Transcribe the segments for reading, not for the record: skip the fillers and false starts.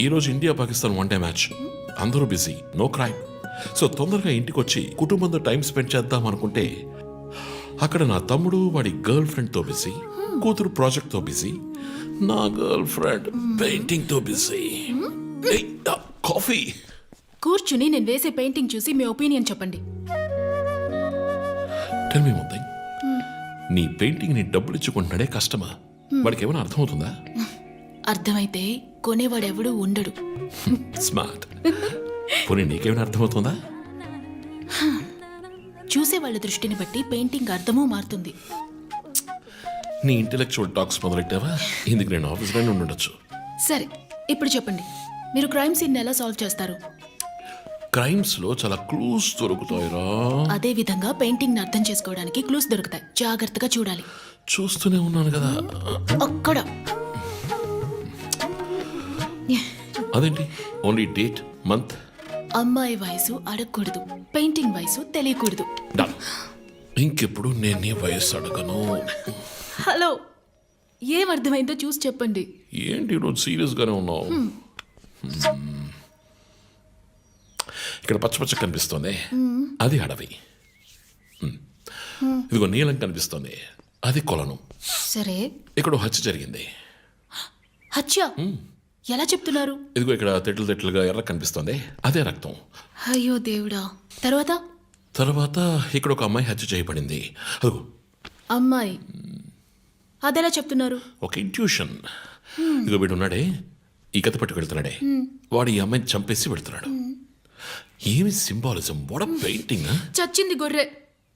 ఈరోజు India Pakistan one day match, అందరూ busy, no crime. So తొందరగా ఇంటికి వచ్చి కుటుంబంతో టైం స్పెండ్ చేద్దాం అనుకుంటే అక్కడ నా తమ్ముడు వాడి గర్ల్ ఫ్రెండ్తో బిజీ, కూతురు ప్రాజెక్ట్తో బిజీ, నా గర్ల్ ఫ్రెండ్ పెయింటింగ్తో బిజీ. కాఫీ. కూర్చుని నేను వేసే పెయింటింగ్ చూసి మీ ఒపీనియన్ చెప్పండి. టెల్ మీ వన్ థింగ్, నీ పెయింటింగ్ ని డబ్బులు ఇచ్చుకుంటున్నాడే కష్టమా? వాడికి ఏమైనా అర్థమవుతుందా? అర్థమైతే కొనేవాడెవడూ ఉండడు. స్మార్ట్. పోనీ నీకేమైనా అర్థమవుతుందా? చూసే వాళ్ళ దృష్టిని బట్టి పెయింటింగ్ అర్థమూ మారుతుంది. నీ ఇంటెలెక్చువల్ టాక్స్ మొదలెట్టావా? ఇందుకు నేను ఆఫీస్లోనే ఉండొచ్చు. సరే, ఇప్పుడు చెప్పండి, మీరు క్రైమ్ సీన్ ఎలా సాల్వ్ చేస్తారు? క్రైమ్స్ లో చాలా క్లూస్ దొరుకుతాయిరా. అదే విధంగా పెయింటింగ్ అర్థం చేసుకోవడానికి క్లూస్ దొరుకుతాయి. జాగ్రత్తగా చూడాలి. చూస్తూనే ఉన్నాను కదా. అక్కడ అదేంటి, ఓన్లీ డేట్, మంత్? అమ్మాయి వయసు అడగకూడదు, పెయింటింగ్ వయసు తెలియకూడదు. డన్. ఇంకెప్పుడు నేను నీ వయస్సు అడగను. హలో, ఏం అర్థమైందో చూసి చెప్పండి. ఏంటి ఈరోజు సీరియస్ గానే ఉన్నావు? ఇక్కడ పచ్చ పచ్చ కనిపిస్తోంది, అది అడవి. ఇదిగో నీలం కనిపిస్తోంది, అది కొలను. సరే, ఇక్కడ హత్య జరిగింది. హత్య ఎలా చెప్తున్నారు? ఇదిగో ఇక్కడ తెట్లు తెట్లుగా ఎర్ర కనిపిస్తోంది, అదే రక్తం. అయ్యో దేవుడా. తర్వాత ఇక్కడ ఒక అమ్మాయి హత్య చేయబడింది. అదిగో అమ్మాయి, అదెలా చెప్తున్నారు? ఒక ఇంట్యూషన్. ఇదిగో వీడు ఉన్నాడే, ఈ కథ పట్టుకు వెళ్తున్నాడే, వాడు ఈ అమ్మాయిని చంపేసి వెళ్తున్నాడు. ఏమి సింబాలిజం, వాట్ ఎ పెయింటింగ్. చచ్చింది గొర్రె.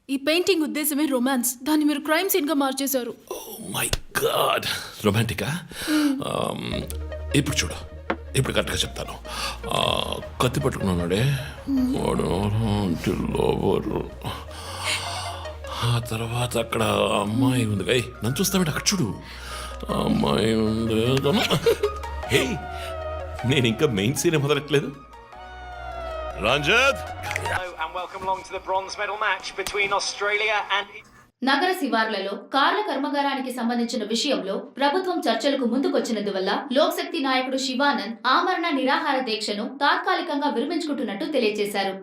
ఈ పెయింటింగ్ ఉద్దేశమే రొమాన్స్, దాన్ని మీరు క్రైమ్ సీన్ గా మార్చేశారు. ఓ మై గాడ్, రొమాంటికా? ఇప్పుడు చూడు, ఇప్పుడు కరెక్ట్గా చెప్తాను. కత్తి పట్టుకున్నాడే వాడు లోవరు. ఆ తర్వాత అక్కడ అమ్మాయి ఉంది. నన్ను చూస్తామంటే అక్కడ చూడు, అమ్మాయి ఉంది. హే, నేను ఇంకా మెయిన్ సీన్ మొదలట్లేదు. Ranjith, and welcome along to the bronze medal match between Australia and నగర శివార్లలో కార్ల కర్మాగారానికి సంబంధించిన విషయంలో ప్రభుత్వం చర్చలకు ముందుకొచ్చినందువల్ల లోక్శక్తి నాయకుడు శివానంద్ ఆమరణ నిరాహార దీక్షను తాత్కాలికంగా విరమించుకుంటున్నట్టు తెలియజేశారు.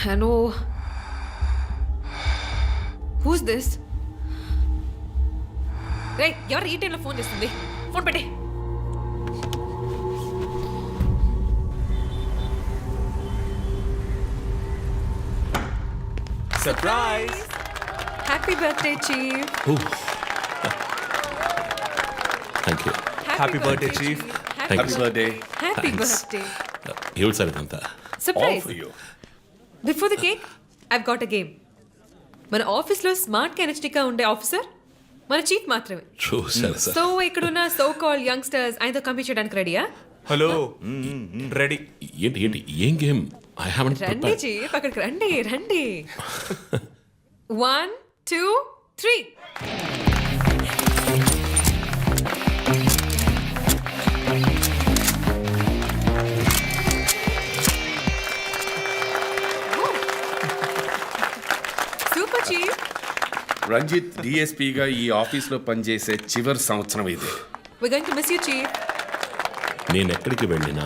Hello. Who's this? రే, ఎవరు ఈ టైంలో ఫోన్ చేస్తుంది? ఫోన్ పెట్టే. Surprise! Happy birthday chief. Thank you. Happy birthday chief. Happy birthday. Happy birthday. ఏమిటి సార్ ఇదంతా? Surprise. Before the cake I've got a game. మన ఆఫీస్లో స్మార్ట్ ఎనర్జెటిక్గా ఉండే ఆఫీసర్ మన చీఫ్ మాత్రమే. చూసారు సార్. సో ఇక్కడున్న సో కాల్ యంగ్స్టర్స్ ఆయనతో కంపీట్ చేయడానికి రెడీయా? Hello, ready. ఏంటి ఏంటి ఏం గేమ్? ఐ హావెంట్ రండి ప్రిపేర్డ్. చీఫ్, అక్కడికి రండి రండి. 1 2 3. Super chief. రంజిత్ డిఎస్పీగా ఈ ఆఫీస్లో పనిచేసే చివరి సంవత్సరం ఇది. We're going to miss you, chief. నేను ఎక్కడికి వెళ్ళినా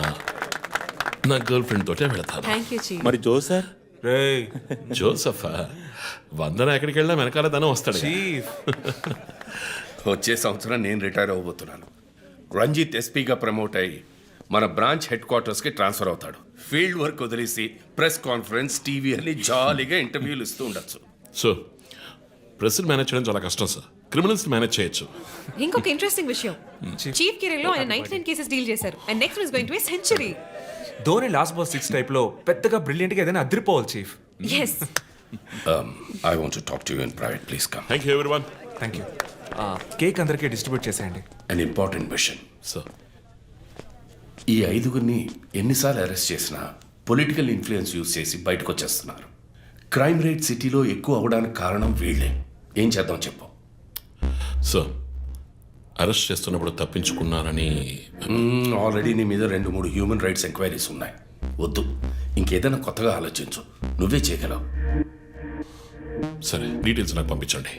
నా గర్ల్ ఫ్రెండ్ తోటే వెళతాను. Thank you, chief. మరి జోసర్? రేయ్ జోసఫా, వందన ఎక్కడికి వెళ్ళినా వెనకాల తనే వస్తాడు. చీఫ్, వచ్చే సంవత్సరం నేను రిటైర్ అవ్వబోతున్నాను. రంజిత్ ఎస్పీగా ప్రమోట్ అయ్యి మన బ్రాంచ్ హెడ్ క్వార్టర్స్కి ట్రాన్స్ఫర్ అవుతాడు. ఫీల్డ్ వర్క్ వదిలేసి ప్రెస్ కాన్ఫరెన్స్, టీవీ అని జాలీగా ఇంటర్వ్యూలు ఇస్తూ ఉండొచ్చు. సో ప్రెస్ని మేనేజ్ చేయడం చాలా కష్టం సార్. క్రిమినల్స్ మేనేజ్ చేయొచ్చు. ఇంకొక ఇంట్రెస్టింగ్ విషయం, చీఫ్ కెరీర్లో ఆయన 99 కేసెస్ డీల్ చేశారు. And next is going to be century. Dhoni last బాస్ 6 టైప్ లో పెద్దగా బ్రిలియంట్ గా ఏదైనా అదిరిపోవాలి chief. Yes I want to talk to you in private, please come. Thank you everyone. Thank you. Cake అందరికీ డిస్ట్రిబ్యూట్ చేసేయండి. An important machine. Sir ఈ 5గురిని ఎన్నిసార్లు అరెస్ట్ చేసినా పొలిటికల్ ఇన్ఫ్లుయెన్స్ యూజ్ చేసి బయటకు వచ్చేస్తున్నారు. క్రైమ్ రేట్ సిటీలో ఎక్కువ అవడానికి కారణం వీళ్ళే. ఏం చేద్దాం చెప్పు. సార్ అరెస్ట్ చేస్తున్నప్పుడు తప్పించుకున్నారని ఆల్రెడీ నీ మీద 2-3 హ్యూమన్ రైట్స్ ఎంక్వైరీస్ ఉన్నాయి. వద్దు, ఇంకేదైనా కొత్తగా ఆలోచించు. నువ్వే చేయగలవు. సరే డీటెయిల్స్ నాకు పంపించండి.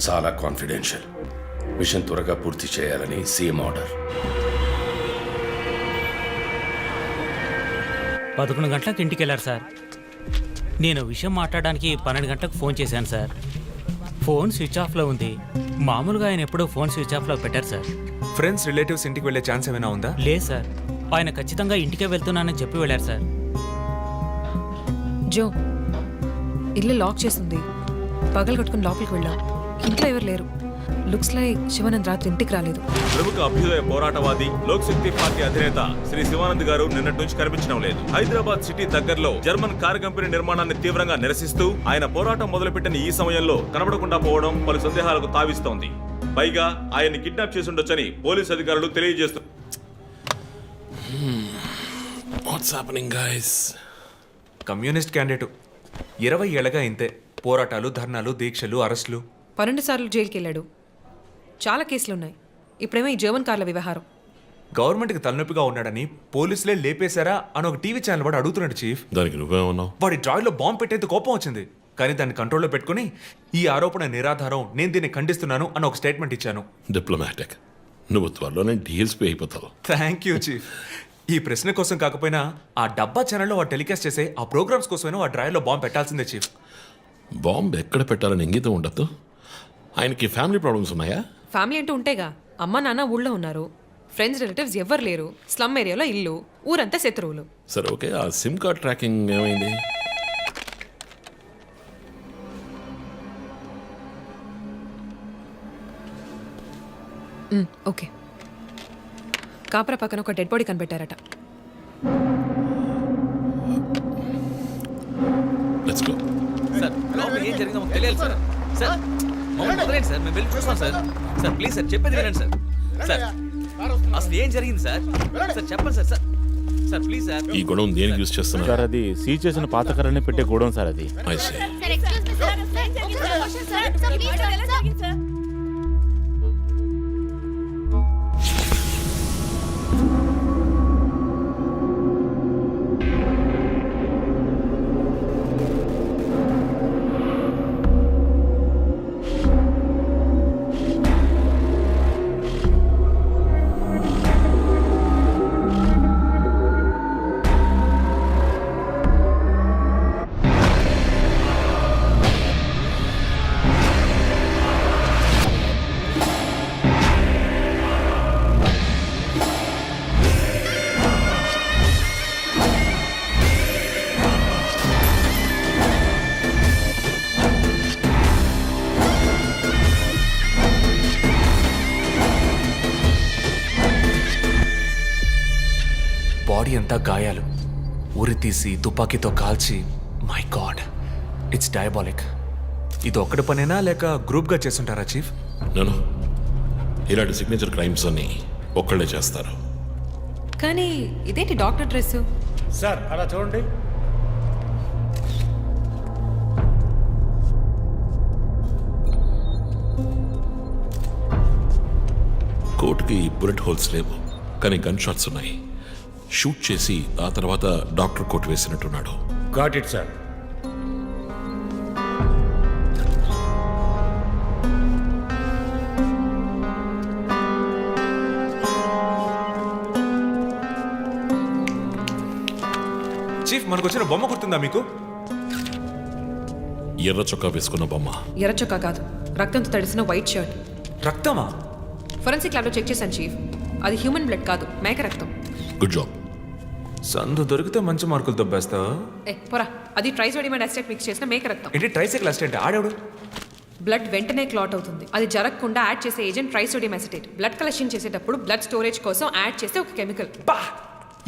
చాలా కాన్ఫిడెన్షియల్. మిషన్ త్వరగా పూర్తి చేయాలని సీఎం ఆర్డర్. 11 గంటలకు ఇంటికి వెళ్ళారు సార్. నేను విషయం మాట్లాడడానికి 12 గంటలకు ఫోన్ చేశాను సార్. ఫోన్ స్విచ్ ఆఫ్లో ఉంది. మామూలుగా ఆయన ఎప్పుడూ ఫోన్ స్విచ్ ఆఫ్లో పెట్టారు సార్. ఫ్రెండ్స్ రిలేటివ్స్ ఇంటికి వెళ్ళే ఛాన్స్ ఏమైనా ఉందా? లేదు సార్, ఆయన ఖచ్చితంగా ఇంటికే వెళ్తున్నానని చెప్పి వెళ్ళారు సార్. జో, ఇల్లు లాక్ చేస్తుంది. పగలు కట్టుకుని లోపలికి వెళ్ళాం. ఇంట్లో ఎవరు లేరు. లుక్స్ లైక్ శివానంద్ రాత్రి ఇంటికి రాలేదు. ప్రముఖ అభ్యుదయ పోరాటవాది లోక్ శక్తి పార్టీ అధినేత శ్రీ శివానంద్ గారు నిన్నటి నుంచి కనిపించడం లేదు. హైదరాబాద్ సిటీ దగ్గరలో జర్మన్ కార్ కంపెనీ నిర్మాణాన్ని తీవ్రంగా నిరసిస్తూ ఆయన పోరాటం మొదలుపెట్టిన ఈ సమయంలో కనబడకుండా పోవడం పలు సందేహాలకు తావిస్తోంది. పైగా ఆయన్ని కిడ్నాప్ చేసి ఉండొచ్చని పోలీసు అధికారులు తెలియజేస్తున్నారు. What's happening guys? Communist candidate 20 ఏళ్ళగా ఇంతే. పోరాటాలు, ధర్నాలు, దీక్షలు, అరెస్టులు. 12 సార్లు జైలుకి వెళ్ళాడు. చాలా కేసులు ఉన్నాయి. ఇప్పుడేమో ఈ జర్మన్ కార్ల వ్యవహారం. గవర్నమెంట్కి తలనొప్పిగా ఉన్నాడని పోలీసులే లేపేశారా అని ఒక టీవీ ఛానల్ వాడు అడుగుతున్నాడు చీఫ్. దానికి నువ్వేమన్నావు? వాడి డ్రాయిలో బాంబు పెట్టేందుకు కోపం వచ్చింది, కానీ దాన్ని కంట్రోల్లో పెట్టుకుని ఈ ఆరోపణ నిరాధారం, నేను దీన్ని ఖండిస్తున్నాను అని ఒక స్టేట్మెంట్ ఇచ్చాను. డిప్లొమాటిక్. నువ్వు త్వరలోనే డిఎల్స్పీ అయిపోతావు. Thank you chief. ఈ ప్రశ్న కోసం కాకపోయినా ఆ డబ్బా ఛానల్లో వాడు టెలికాస్ట్ చేసే ఆ ప్రోగ్రామ్స్ కోసమైనా ఆ డ్రాయిలో బాంబు పెట్టాల్సిందే చీఫ్. బాంబు ఎక్కడ పెట్టాలని ఇంగితం ఉండద్దు. ఆయనకి ఫ్యామిలీ ప్రాబ్లమ్స్ ఉన్నాయా? ఫ్యామిలీ అంటూ ఉంటేగా. అమ్మ నాన్న ఊళ్ళో ఉన్నారు. ఫ్రెండ్స్ రిలేటివ్స్ ఎవ్వరు లేరు. స్లమ్ ఏరియాలో ఇల్లు. ఊరంతా శత్రువులు. సరే ఓకే, ఆ సిమ్ కార్డ్ ట్రాకింగ్ ఏమైంది? ఓకే. కాపరా పక్కన ఒక డెడ్ బాడీ కనిపెట్టారట. Let's go. సార్ లోపల ఏం జరిగిందో మాకు తెలియాలి సార్. సార్ మమ్మల్ని వదిలేండి సార్, మేము వెళ్ళి చూస్తాం సార్. సార్ ప్లీజ్ సార్, చెప్పేది వినండి సార్. సార్ అసలు ఏం జరిగింది సార్? సార్ చెప్పండి sir. Sir sir please sir. ఈ గొడవ దేనికి యూజ్ చేస్తున్నారు? సార్ అది సీజ్ చేసిన పాత కర్రని పెట్టే గోడౌన్ సార్ అది. I see. బాడీ అంతా గాయాలు, ఉరి తీసి తుపాకీతో కాల్చి. My God, it's diabolic. ఇది ఒక్కడి పనేనా లేక గ్రూప్గా చేస్తుంటారా చీఫ్? నేను ఇలాంటి సిగ్నేచర్ క్రైమ్స్ అన్ని ఒక్కళ్ళే చేస్తారు. కానీ ఇదేంటి డాక్టర్ డ్రెస్? సార్ అలా చూడండి. కోర్టుకి బుల్లెట్ హోల్స్ లేవు, కానీ గన్ షాట్స్ ఉన్నాయి. షూట్ చేసి ఆ తర్వాత డాక్టర్ కోట్ వేసినట్టున్నాడు. Got it sir. చీఫ్ మనకు వచ్చిన బొమ్మ గుర్తుందా మీకు? ఎర్ర చొక్కా వేసుకున్న బొమ్మ. ఎర్ర చొక్కా కాదు, రక్తంతో తడిసిన వైట్ షర్ట్. రక్తమా? ఫొరెన్సిక్ ల్యాబ్లో చెక్ చేశాను చీఫ్. అది హ్యూమన్ బ్లడ్ కాదు, మేక రక్తం. Good job. సందు దొరికితే మంచి మార్కులు దొబ్బేస్తావా? పోరా, అది ట్రైసోడియం అండ్ అసిటేట్ మిక్స్ చేసిన మేక రక్తం. ఏంటి ట్రైసైకిల్ అసిస్టెంట్ ఆడేవాడు? బ్లడ్ వెంటనే క్లాట్ అవుతుంది. అది జరగకుండా యాడ్ చేసే agent trisodium acetate. Blood collection చేసేటప్పుడు బ్లడ్ స్టోరేజ్ కోసం యాడ్ చేసే ఒక కెమికల్. బా,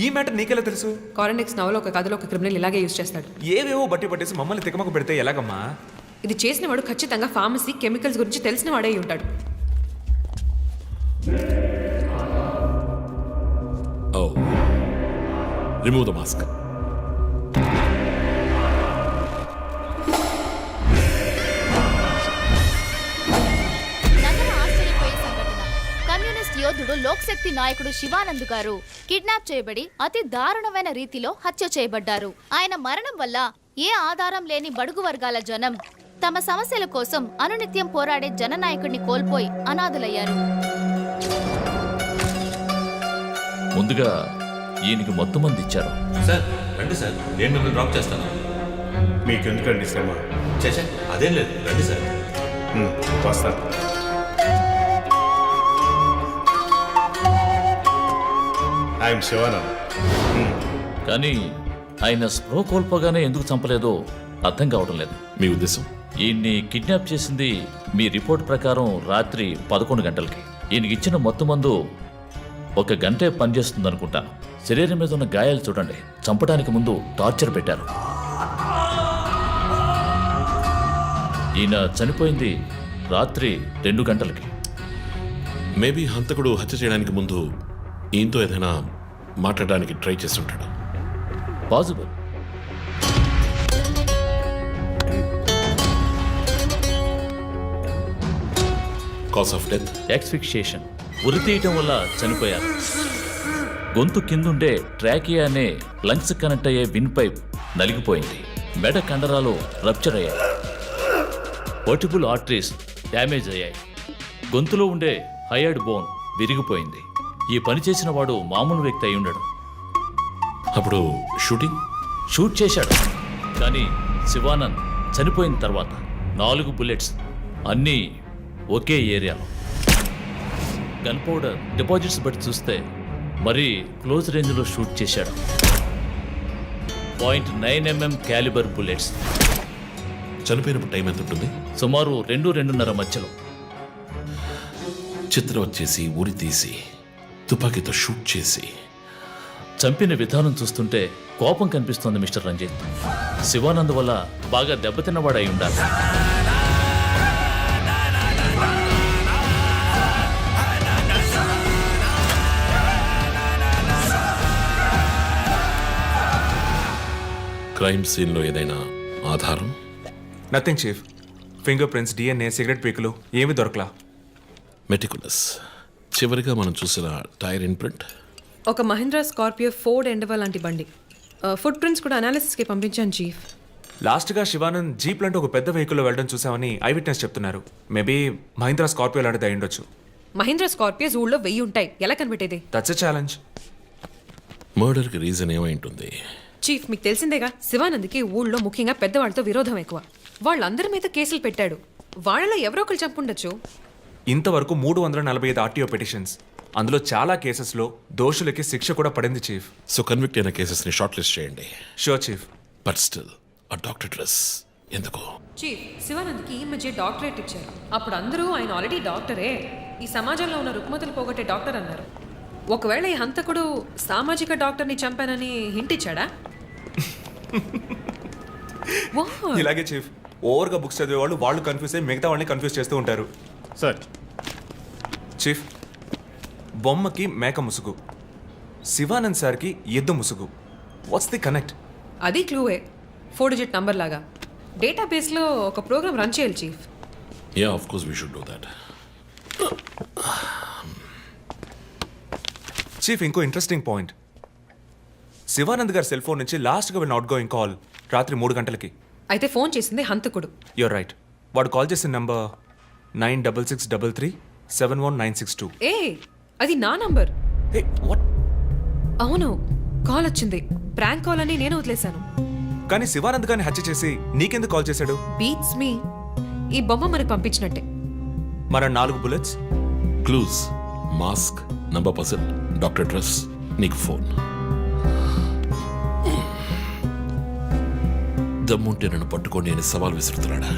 ఈ మ్యాటర్ నీకెలా తెలుసు? కారెండెక్స్ నవలో ఒక కథలో ఒక క్రిమినల్ ఇలాగే యూజ్ చేస్తాడు. ఏవేవో బట్టి పట్టేసి మమ్మల్ని తికమక పెడితే ఎలాగమ్మా? ఇది చేసిన వాడు ఖచ్చితంగా ఫార్మసీ కెమికల్స్ గురించి తెలిసిన వాడే అయి ఉంటాడు. ఓ రిమూవ్ ద మాస్క్. నగర ఆశ్చర్యపోయే సంఘటన. కమ్యూనిస్ట్ యోధుడు లోక్శక్తి నాయకుడు శివానంద్ గారు కిడ్నాప్ చేయబడి అతి దారుణమైన రీతిలో హత్య చేయబడ్డారు. ఆయన మరణం వల్ల ఏ ఆధారం లేని బడుగు వర్గాల జనం తమ సమస్యల కోసం అనునిత్యం పోరాడే జననాయకుడిని కోల్పోయి అనాథులయ్యారు. ముందుగా ఈయనకి మొత్తం మంది ఇచ్చారు. సార్ రండి సార్, నేను మిమ్మల్ని డ్రాప్ చేస్తాను. మీకెందుకండి శ్రమ? చేసా అదేం లేదు, రండి సార్. వస్తా. ఐఎమ్ శివానంద్. కానీ ఆయన స్పృహ కోల్పోగానే ఎందుకు చంపలేదో అర్థం కావడం లేదు. మీ ఉద్దేశం? ఈయన్ని కిడ్నాప్ చేసింది మీ రిపోర్ట్ ప్రకారం రాత్రి 11 గంటలకి. ఈయనకి ఇచ్చిన మొత్తం మందు 1 గంటే పనిచేస్తుంది అనుకుంటాను. శరీరం మీద ఉన్న గాయాలు చూడండి. చంపడానికి ముందు టార్చర్ పెట్టారు. ఈయన చనిపోయింది రాత్రి 2 గంటలకి. మేబీ హంతకుడు హత్య చేయడానికి ముందు ఈయనతో ఏదైనా మాట్లాడడానికి ట్రై చేసి ఉంటాడు. Possible. Cause of death? Asphyxiation. ఉరి తీయటం వల్ల చనిపోయారు. గొంతు కిందుండే ట్రాకియా అనే లంగ్స్ కనెక్ట్ అయ్యే విన్ పైప్ నలిగిపోయింది. మెడ కండరాలు రప్చర్ అయ్యాయి. వర్టిబుల్ ఆర్టరీస్ డ్యామేజ్ అయ్యాయి. గొంతులో ఉండే హైయర్డ్ బోన్ విరిగిపోయింది. ఈ పని చేసిన వాడు మామూలు వ్యక్తి అయి ఉండడు. అప్పుడు షూట్ చేశాడు. కానీ శివానంద్ చనిపోయిన తర్వాత 4 బుల్లెట్స్, అన్నీ ఒకే ఏరియాలో. గన్ పౌడర్ డిపాజిట్స్ బట్టి చూస్తే మరీ క్లోజ్ రేంజ్లో షూట్ చేశాడు. 0.9 mm క్యాలిబర్ బుల్లెట్స్. చనిపోయినప్పుడు టైం ఎంత ఉంటుంది? సుమారు 2-2:30 మధ్యలో. చిత్రం వచ్చేసి ఉరి తీసి తుపాకీతో షూట్ చేసి చంపిన విధానం చూస్తుంటే కోపం కనిపిస్తోంది మిస్టర్ రంజిత్. శివానంద్ వల్ల బాగా దెబ్బతిన్నవాడై ఉండాలి. క్రైమ్ సీన్లో ఏదైనా ఆధారం? Nothing chief. Finger prints, DNA, cigarette పీకులు ఏమీ దొరకలా. మెటికులస్. చివరిగా మనం చూసిన టైర్ ఇంప్రింట్? ఒక మహీంద్రా స్కార్పియో ఫోర్డ్ ఎండవా లాంటి బండి. ఫుట్ ప్రింట్స్ కూడా అనాలిసిస్కి పంపించాను చీఫ్. లాస్ట్గా శివానంద్ జీప్ లాంటి ఒక పెద్ద వెహికల్లో వెళ్ళడం చూసామని ఐ విట్నెస్ చెప్తున్నారు. మేబీ మహీంద్రా స్కార్పియో లాంటిది అయి ఉండొచ్చు. మహీంద్రా స్కార్పియోస్ ఊళ్ళో 1000 ఉంటాయి. ఎలా కనిపెట్టేది? That's a challenge. మర్డర్కి రీజన్ ఏమై ఉంటుంది? చీఫ్, మీకు తెలిసిందేగా, శివానంద్కి ఊళ్ళో ముఖ్యంగా పెద్దవాళ్ళతో విరోధం ఎక్కువ. వాళ్ళందరి మీద కేసులు పెట్టాడు. వాళ్ళలో ఎవరో ఒకరు చంపుండొచ్చు. ఇంతవరకు 345 ఆర్టీఓ పిటిషన్స్. అందులో చాలా కేసెస్లో దోషులకి శిక్ష కూడా పడింది చీఫ్. సో కన్విక్ట్ అయిన కేసెస్ని షార్ట్ లిస్ట్ చేయండి. Sure chief. బట్ స్టిల్ ఆ డాక్టర్ డ్రెస్ ఎందుకు? చీఫ్, శివానంద్కి ఈ మధ్య డాక్టరేట్ ఇచ్చారు. అప్పుడు అందరూ ఆయన ఆల్రెడీ డాక్టరే, ఈ సమాజంలో ఉన్న రుగ్మతలు పోగొట్టే డాక్టర్ అన్నారు. ఒకవేళ ఈ హంతకుడు సామాజిక డాక్టర్ని చంపానని హింట్ ఇచ్చాడా? ఇలాగే చీఫ్. ఓవర్గా బుక్స్ చదివే వాళ్ళు కన్ఫ్యూజ్ అయ్యి మిగతా వాళ్ళని కన్ఫ్యూజ్ చేస్తూ ఉంటారు. సార్ చీఫ్, బొమ్మకి మేక ముసుగు, శివానంద్ సార్కి ఎద్దు ముసుగు. What's the connect? అది క్లూవే. 4 డిజిట్ నంబర్ లాగా. డేటాబేస్లో ఒక ప్రోగ్రామ్ రన్ చేయాలి chief. Yeah, of course we should do that. Chief, ఇంకో ఇంట్రెస్టింగ్ పాయింట్. శివానంద్ గారి సెల్ ఫోన్ నుంచి లాస్ట్గా వెళ్ళిన అవుట్ గోయింగ్ కాల్ రాత్రి 3 గంటలకి. అయితే ఫోన్ చేసింది హంతకుడు. You're right. వాడు కాల్ చేసిన నంబర్ 9663371962. ఏ, అది నా నంబర్. Hey, what? అవును, కాల్ వచ్చింది. ప్రాంక్ కాల్ అని నేను వదిలేశాను. కానీ శివానంద్ గారిని హత్య చేసి నీకెందుకు కాల్ చేశాడు? బీట్స్ మీ. ఈ బొమ్మ మనకు పంపించినట్టే. మన 4 bullets, clues, mask, number person, doctor dress, నీకు ఫోన్. దమ్ముంటే నన్ను పట్టుకోండి అని సవాల్ విసురుతున్నాడా?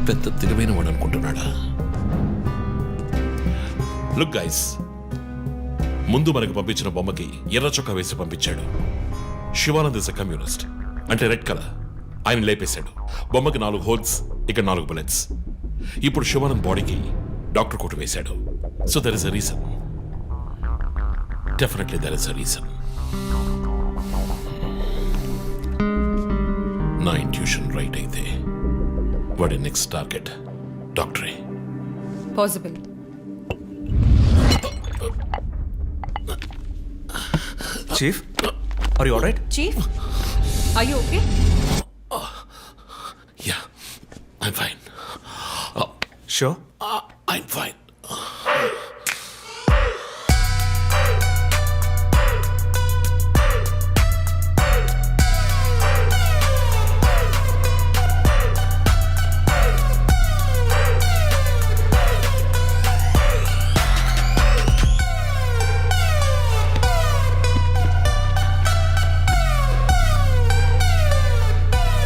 పెద్ద తెలివైన వాడు అనుకుంటున్నాడా? లుక్ గైస్, ముందు మనకు పంపించిన బొమ్మకి ఎర్ర చొక్కా వేసి పంపించాడు. శివానంద్ ఇస్ అ కమ్యూనిస్ట్, అంటే రెడ్ కలర్. ఆయన లేపేశాడు. బొమ్మకి 4 హోల్స్, ఇక్కడ 4 బుల్లెట్స్. ఇప్పుడు శివానంద్ బాడీకి డాక్టర్ కోట్ వేశాడు. So there is a reason. Definitely there is a reason. నా ఇంట్యూషన్ రైట్ అయితే వాడి నెక్స్ట్ టార్గెట్ డాక్టరే. Possible. Chief, are you alright? Chief, are you okay? Yeah, I'm fine. Sure? I'm fine.